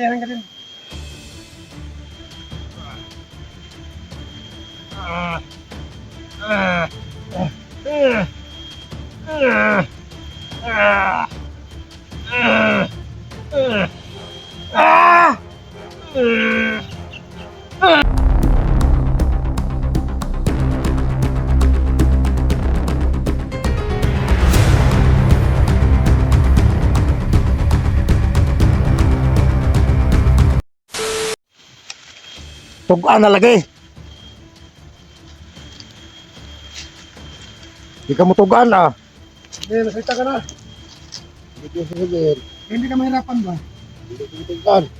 Kaya ka din. Tugaan na lagi. Di ka mo tugaan ah. Hindi, nasita ka na. Hindi ko sasabihin. Hindi ka mahirapan ba? Hindi ko tugaan.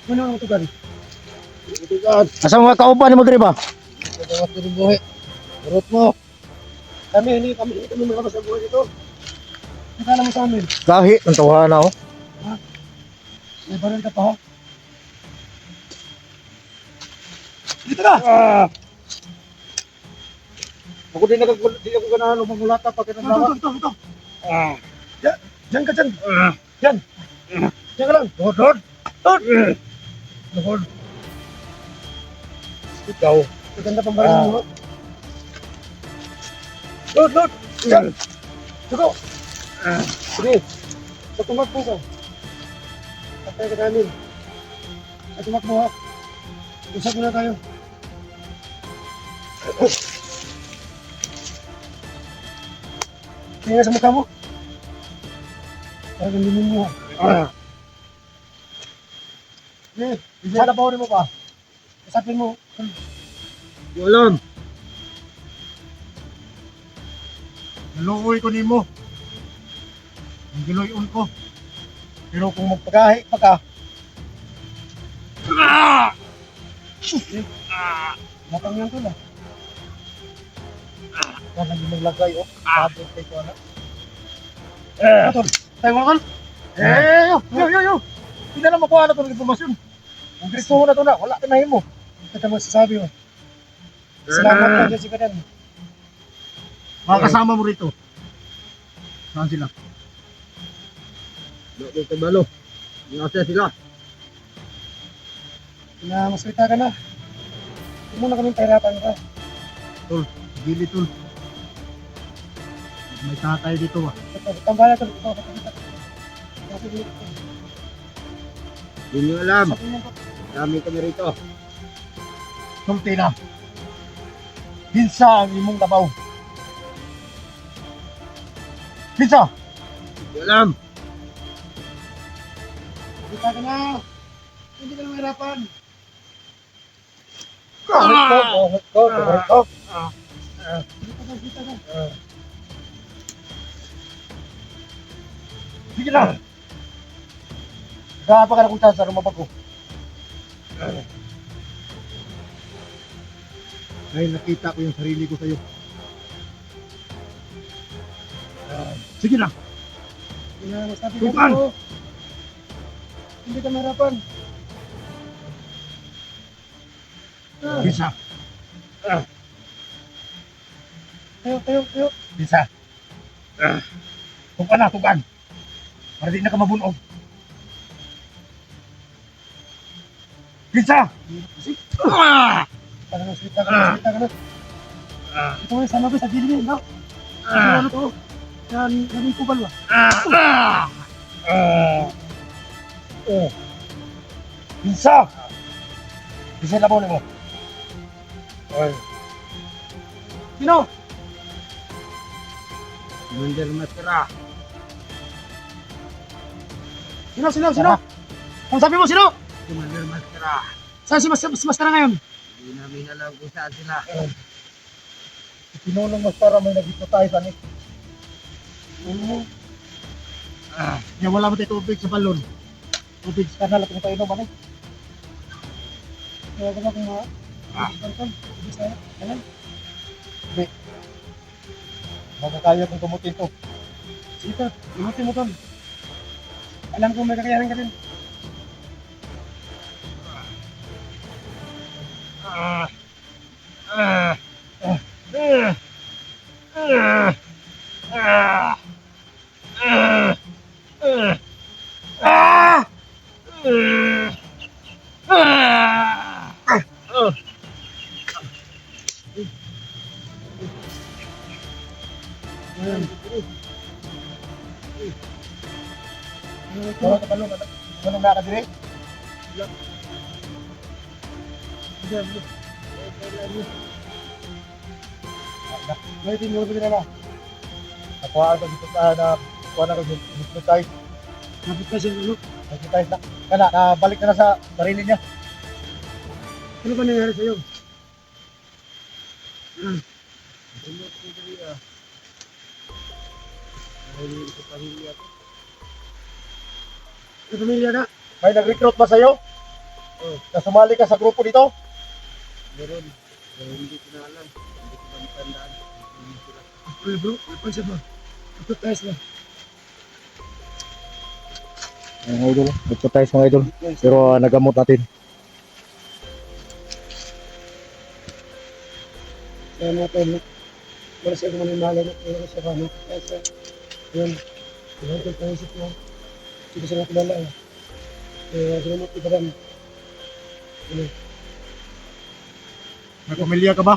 Ano ang tugan? Hindi ko tugaan. Asa mga kauban mo diri ba? Hindi ko tawag diri buhay. Urot mo. Kami makabas sa buhay dito. Nakala mo sa amin. Gahi, ang tawahan na oh. May baril ka pa ha? Dito ka! Ako din di ako ganahan umangulata pag kinalawa. Ito. Diyan ka dyan. Diyan. Diyan ka lang. Lord. Ikaw. Maganda pang baril mo. Lord. Diyan. Tuko. Sige. Pag tumakbo ka. Patay ka namin. At tumakbo ha. Usap muna tayo. Tingnan sa mukha mo. Parang limin mo ha. Sana pa mo pa. Usapin mo. Di alam. Naluoy ko nimo. Ang giloy-on ko. Pero kung magpagahi pa ka, matangyan ko na. Kaya naging maglagay o. Sabot kay ko na. Atol, tayo mga kan. Yo. Hindi na lang makuha na ito ng informasyon. Kung gusto mo na ito na, wala ka na mo. Ito mo sasabi mo. Salamat ka dyan si Kadan. Mga kasama mo rito. Saan sila? Dito balo. Nasa sila. Na maswita ka na. Huwag mo na kaming pahirapan ka. Tol, gili tol. May tatay dito ba? Ito, tambala ito. Ito. Hindi nyo alam. Sabi mo ko. Dami kami rito. Sulti na. Hinsa ang imong tabaw. Hinsa! Hindi alam. Kita ka na. Hindi ka na mahirapan. Kita ka. Sige na. Gapa ka na kung saan sa rumabag ko. Dahil nakita ko yung sarili ko sa'yo. Sige na. Sige na, mas natin Tukan! ko. Hindi ka mahirapan. Bisa. Tayo. Bisa. Tukan na, tukan. Para di na ka mabunog. Bisa! Sita ka na. Ito nga, sama ko sa gilid niya. Ano to? Yan, naging kubal ba? Bisa! Bisa na mo mo. Sino? Commander Mascara. Sino? Kung sabi mo, sino? Commander Mascara. Saan si Maskara ngayon? Hindi namin alam kung saan sila. Pinulong Maskara may nagipotay sa ni. Yan wala mo tayo tubig sa balon. Tubig sa kanal at kung tayo naman eh. Kaya ko na kung mga tubig sa kanal. Hindi. Magkakaya kong tumutin to. Sige, imutin mo ton. Alam ko may kakayahan ka din. Wala ka dire? Ngayon, tinuro ko nila. Nakuha ko dito na kuha na ko hypnotize. Napagkas yung ano. Hypnotize na. Kana, nabalik na sa sarili niya. Ano ba nangyari sa'yo? Sa pamilya ka? May nag-recruit ba sa'yo? Na sumali ka sa grupo dito? Meron. Hindi ko na alam. Hindi ko na matandaan. Hindi ko na. Ay bro, napansin ba? Napagkas ba? Mga idol, hypnotize mga idol. Pero nagamot natin. Kaya natin, wala siya kumanimala na kaya siya ba, no? Kaya siya, yun, yun, yung paisip mo, hindi ko siya nakilala, eh. Kaya salamat kita ba? Ano? May pamilya ka ba?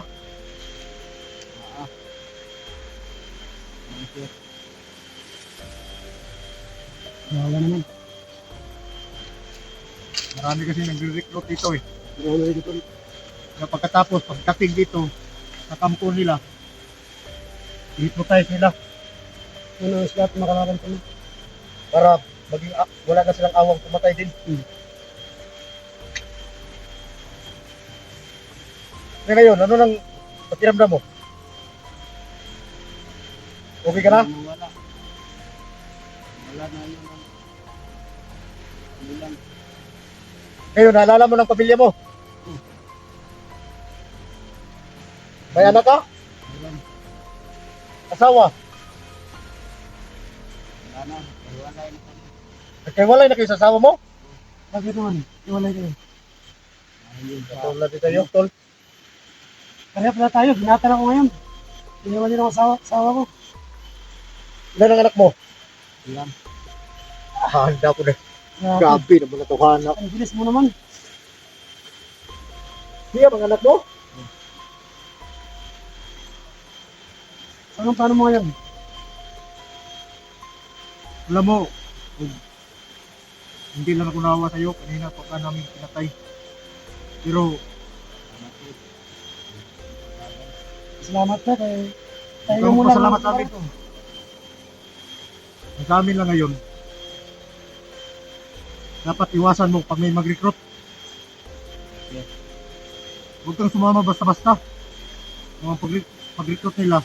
Wala naman. Marami kasi nagre-recruit dito eh. Wala naman dito. Na pagkatapos, pagdating dito, sa kampo nila, i-hypnotize nila Ano, sila at makalaban ko na. para maging wala na silang awang pumatay din. Kaya ngayon, ano nang pakiramdam mo? Okay ka na? Wala. Wala na yun. Ano lang. Ngayon, naalala mo ng pamilya mo? May anak ka? Wala. Asawa? Wala na. Wala na. Nagkaiwalay na kayo sa asawa mo? Bakit naman? Iwalay kayo. Ayun pa. Tol, natin tayo, tol. Kaya pala tayo, binatan ako ngayon. Iniwan din ako asawa ko. Ilan ang anak mo? Wala. Handa ko na. Grabe. Grabe naman na anak. Ang bilis mo naman. Siya, mga anak mo? Anong paano mo ngayon? Alam mo, hindi lang ako nawa sa'yo. Kanina pa ka namin pinatay. Pero, Salamat ka kay tayo Ikaw muna. magpasalamat sa amin. ang sa amin lang ngayon, dapat iwasan mo pag may mag-recruit. Huwag kang sumama basta-basta. Mga pag-recruit nila,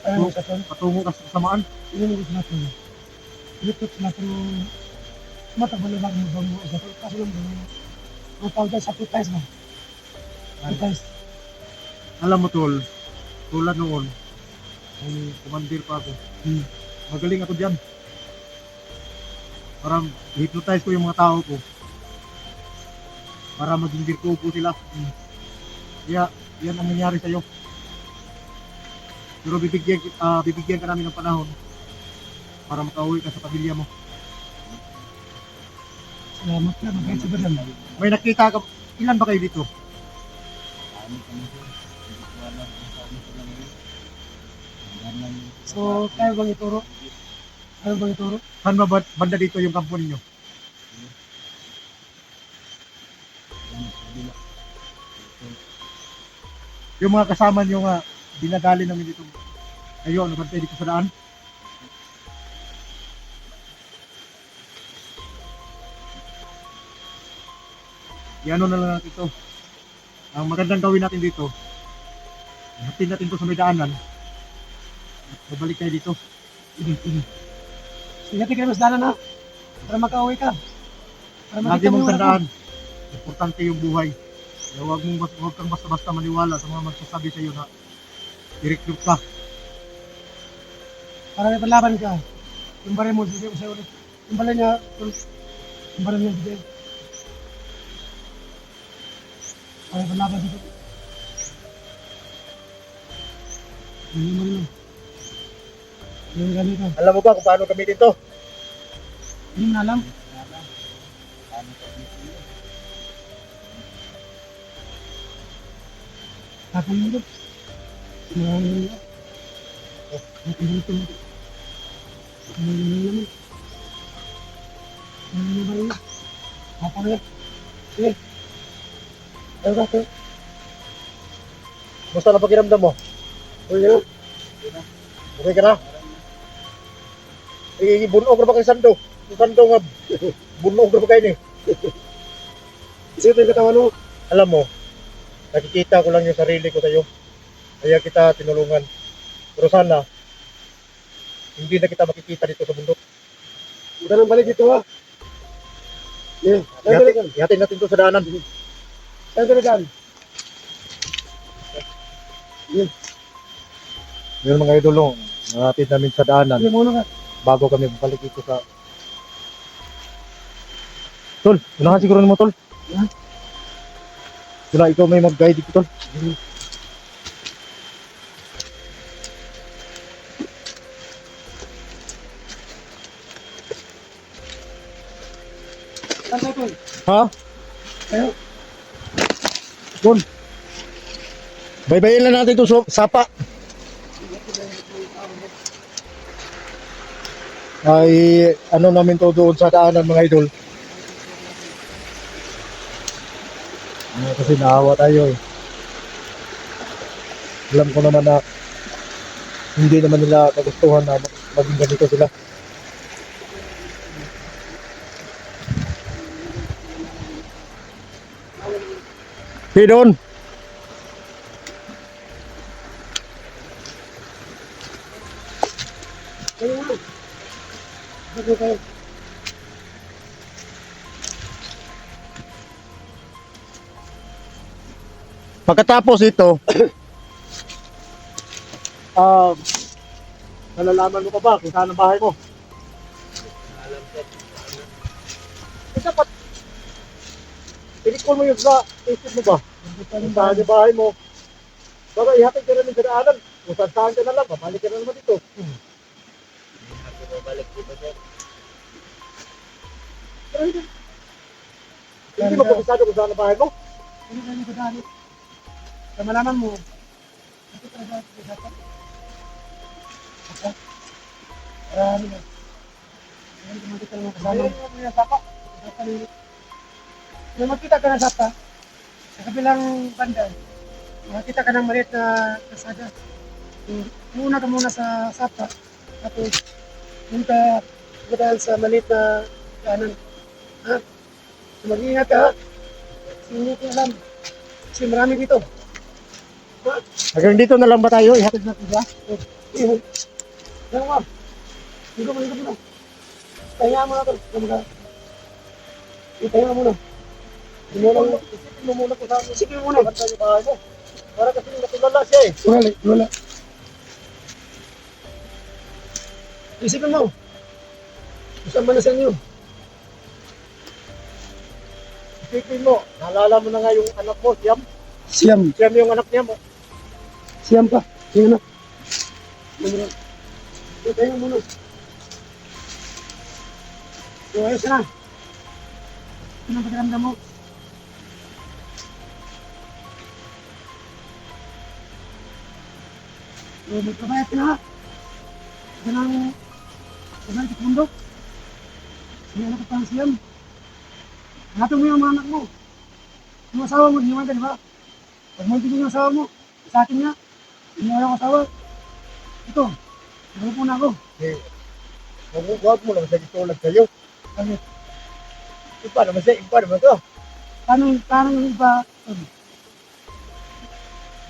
Ano sa tol? patungo ka sa kasamaan. Yun yung gusto natin. Lipot natin matabalibag mo ba mo isa tol? Kaso lang ba ang tawag dyan sa putize mo? Putize. Alam mo tol, tulad noon, nung kumandir pa ako, magaling ako dyan. Para hypnotize ko yung mga tao ko. Para maging dirko po sila. Kaya, yan ang nangyari sa'yo. Pero bibigyan ka namin ng panahon para makauwi ka sa pamilya mo. Salamat ka, magkait sa badan. May nakita ka, ilan ba kayo dito? Ano kami po? Hindi ko alam kung saan sila ngayon. Hanggang lang yung So, tayo bang ituro? Tayo bang ituro? Saan ba banda dito yung kampo ninyo? kabila. Yung mga kasama nyo nga, dinadali namin dito. Kayo, ano ba dito sa daan? Yan na lang natin ito. Ang magandang gawin natin dito, hatid natin ito sa may daanan. At babalik tayo dito. Sige, tigil mas dala na. Para makauwi ka. Para Lagi makita mo mong yung anak mo. tandaan, importante yung buhay. Kaya huwag kang basta-basta maniwala sa mga magsasabi sa iyo na i-recruit ka. Para may panlaban ka. Yung baril mo, bigay ko sa'yo ulit. Yung baril niya, yung baril niya, bigay. Para may panlaban dito. Yung baril mo. Yung ganito. Alam mo ba kung paano gamitin to? Hindi mo na alam. Tapos mo dito. Maraming nila. Tapos dito. Maraming naman. Ano ba yun? Ako na yan. Sige. Ayaw ka, sir. Musta na pakiramdam mo? Okay na. Okay ka na? Bunog na ba kay Sando? Yung Sando nga, bunog na ba kayo ni? Sige ito yung katawan mo. Alam mo, nakikita ko lang yung sarili ko sa'yo. Kaya kita tinulungan. Pero sana, hindi na kita makikita dito sa bundok. Huwag ka nang balik dito ha. Yeah. Saan ka na? Ihatin natin to sa daanan. Saan ka na daan? Yun mga idolo, natin namin sa daanan Sige muna ka. bago kami balik dito sa... Tol, unahan siguro mo, Tol. Ha? Sila, ikaw may mag-guide dito, Tol. Saan ka, Tol? Ha? Ayaw. Doon. Baybayin lang natin ito sapa. Ay, ano namin to doon sa daanan mga idol. Kasi naawa tayo eh. Alam ko naman na hindi naman nila kagustuhan na maging ganito sila. Hey, Don. Ayaw mo. Sige kayo. Pagkatapos ito, nalalaman mo pa ba kung saan ang bahay mo? Dapat, pinikon mo yun sa isip mo ba? Kung saan yung bahay mo? Baka ihatid ka namin sa daanan. Kung saan ka na lang, babalik ka na naman dito. Hindi mo kabisado kung saan ang bahay mo? Ano kayo ko dali? Sa malaman mo. Ito talaga ito dapat. Okay. Ano na. Ano naman kita naman kasama. Ano yung yung sapa? Kung makita ka ng sapa, sa kabilang banda, makita ka ng maliit na kasada. Muna ka muna sa sapa, tapos punta ka dahil sa maliit na kanan. Ha? So, mag-iingat ka ha. Kasi hindi ko alam. Kasi marami dito. Ha? Hanggang dito na lang ba tayo? Ihatid natin siya? Yan mo. Higo mo na. Pahinga mo na ito. Pahinga mo na. Isipin mo muna kung saan Isipin mo muna. yung bahay mo. Para kasi natulala siya eh. Wala. Isipin mo. Saan ba na sa inyo? Isipin mo, naalala mo na nga yung anak mo, Siam. Siyam. Siam yung anak niya mo. Siyam pa. Tingnan na. Pahinga mo na. So, ayos na. Ano ang pakiramdam mo? So, magkabayat ka na ha. Ito na ang pagbalit sa bundok. May anak ka pang siyam. Hanapin mo yung mga anak mo. Yung asawa mo, iniwan ka, di ba? Pag muntik yung asawa mo, sa akin nga, iniwan ako asawa. Ito, nagupo na ako. Eh, huwag mo naman siya gitulad sa'yo. Ano, Iba naman to. paano yung iba?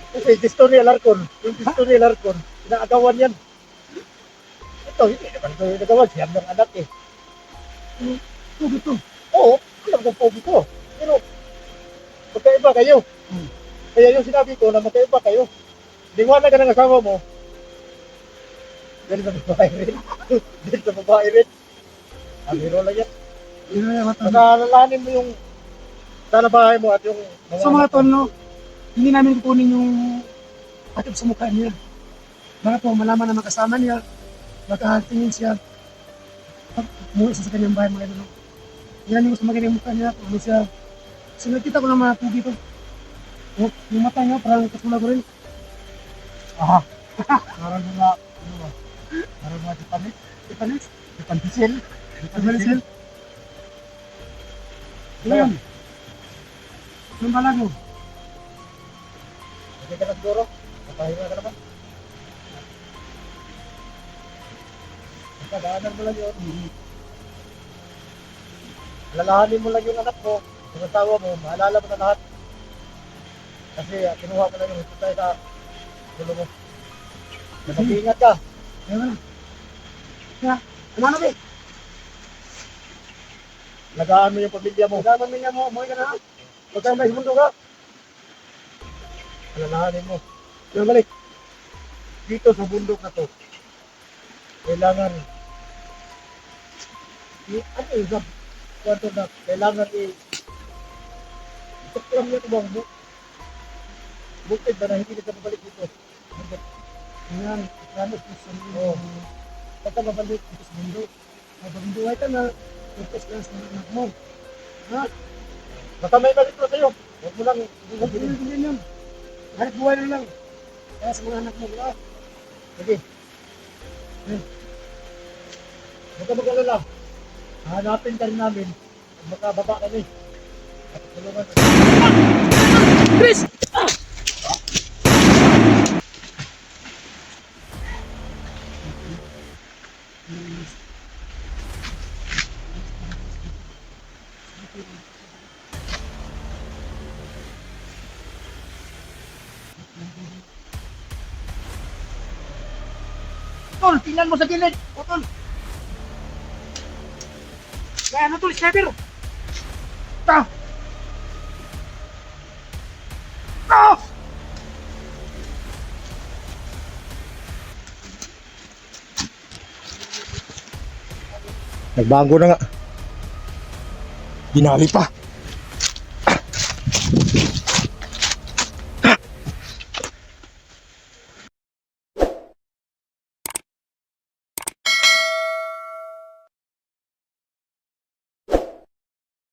Kasi gusto ni Alarcon, yung gusto ni Alarcon, inaagawan yan. Ito, hindi naman ito yung nagawan, Siam ng anak eh. Tugit to. Oo, alam kong pogi ko. Pero, magkaiba kayo. Kaya yung sinabi ko na magkaiba kayo. Liwanag ka ng asawa mo. Dahil sa babae rin. Dahil sa babae rin. Ang hero lang yan. Yun na yung Nakalalanin mo yung sana bahay mo at yung So mga tol, no, hindi namin kukunin yung atip sa mukha niya. Baka po malaman na makasama niya, baka tingin siya, umuwi siya sa kanyang bahay mga idol. Yan yung sumagin yung mukha niya, ano siya. So nakita ko na mga pugi to. Yung mata niya parang katulad ko rin. aha. Parang mga, ano ba? Parang mga Japanese. Ipanis, Japanese. Ipanis. Ngayon. Anong balag mo? Hindi ka na siguro. Papahinga ka naman. Daanan mo lang yun. Alalahanin mo lang yung anak mo, yung asawa mo, maalala mo na lahat. Kasi kinuha mo lang yung hospital sa dulo mo. Mag-iingat ka. Ayun. Kaya, ano ba? Lagaan mo yung pamilya mo. Magkaman niya mo, umuwi ka na. Huwag kang may mundo ka. Alalahanin mo. Kaya balik. Dito sa bundok na to, kailangan ano yung sa kwarto na kailangan tuklam niya ito bang bukid ba na hindi ka mabalik dito. Ayan, promise ko sa Oo. Pagka mabalik dito sa mundo. Mababunduhay ka na. Focus lang sa mga anak mo. Ha? Basta may balik ko sa'yo. Huwag mo lang Huwag mo lang yun. Hanap buhay na lang. Kaya sa mga anak mo, ha? sige. Huwag ka mag-alala. Hanapin ka rin namin. Pag makababa kami. At tulungan ka. Chris! Tol, tingnan mo sa gilid. O, Tol. Kaya ano to, sniper? Ta! Ah! Nagbago na nga. Ginali pa.